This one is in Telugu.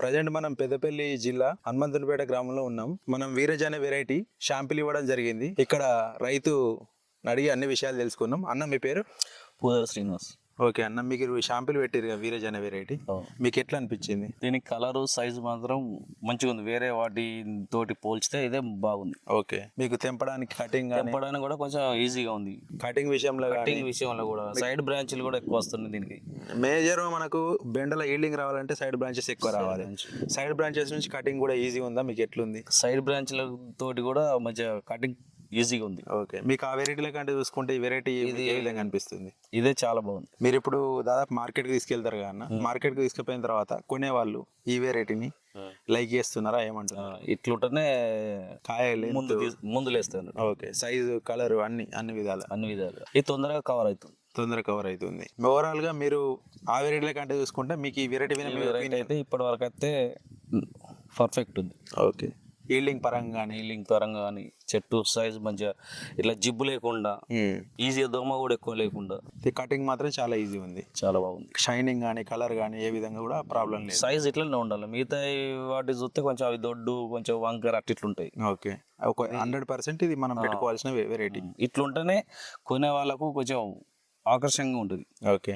ప్రజెంట్ మనం పెద్దపల్లి జిల్లా హనుమంతునిపేట గ్రామంలో ఉన్నాం. మనం వీరజ్ అనే వెరైటీ షాంపిల్ ఇవ్వడం జరిగింది. ఇక్కడ రైతు అడిగి అన్ని విషయాలు తెలుసుకున్నాం. అన్న మీ పేరు? పూదల శ్రీనివాస్. ఓకే అన్న, మీకు షాంపిల్ పెట్టారు కదా వీరజ్ అనే వెరైటీ, మీకు ఎట్లా అనిపించింది? దీనికి కలరు సైజు మాత్రం మంచిగా ఉంది, వేరే వాటి తోటి పోల్చితే ఇదే బాగుంది. ఓకే, మీకు తెంపడానికి కటింగ్ తెంపడానికి కూడా కొంచెం ఈజీగా ఉంది. కటింగ్ విషయంలో కూడా సైడ్ బ్రాంచ్లు కూడా ఎక్కువ వస్తున్నాయి. దీనికి మేజర్ మనకు బెండల ఈల్డింగ్ రావాలంటే సైడ్ బ్రాంచెస్ ఎక్కువ రావాలి. సైడ్ బ్రాంచెస్ నుంచి కటింగ్ కూడా ఈజీగా ఉందా? మీకు ఎట్లుంది? సైడ్ బ్రాంచ్ల తోటి కూడా మంచిగా కటింగ్ ఈజీగా ఉంది. ఓకే, మీకు ఆ వెరైటీల కంటే చూసుకుంటే ఈ వెరైటీ ఇది ఏ విధంగా అనిపిస్తుంది? ఇదే చాలా బాగుంది. మీరు ఇప్పుడు దాదాపు మార్కెట్కి తీసుకెళ్తారు కదా అన్న, మార్కెట్కి తీసుకెళ్ళిన తర్వాత కొనేవాళ్ళు ఈ వెరైటీని లైక్ చేస్తున్నారా? ఏమంటున్నారు? ఇట్లుంటేనే కాయలు ముందు లేస్తాను. ఓకే, సైజు కలర్ అన్ని విధాలు ఇది తొందరగా కవర్ అవుతుంది. తొందరగా కవర్ అవుతుంది. ఓవరాల్ గా మీరు ఆ వెరైటీల కంటే చూసుకుంటే మీకు ఈ వెరైటీ అయితే ఇప్పటి వరకు అయితే పర్ఫెక్ట్ ఉంది. ఓకే, ఈల్డింగ్ పరంగా కానీ చెట్టు సైజ్ మంచిగా ఇట్లా జిబ్బు లేకుండా ఈజీగా దోమ కూడా ఎక్కువ లేకుండా కటింగ్ మాత్రం చాలా ఈజీ ఉంది, చాలా బాగుంది. షైనింగ్ కానీ కలర్ కానీ ఏ విధంగా కూడా ప్రాబ్లం లేదు. సైజ్ ఇట్లనే ఉండాలి. మిగతా వాటి చూస్తే కొంచెం అవి దొడ్డు కొంచెం వంకర అట్లుంటాయి. ఓకే, ఒక 100% ఇది మనం పెట్టుకోవాల్సిన వెరైటీ. ఇట్లుంటేనే కొనే వాళ్ళకు కొంచెం ఆకర్షణగా ఉంటుంది. ఓకే,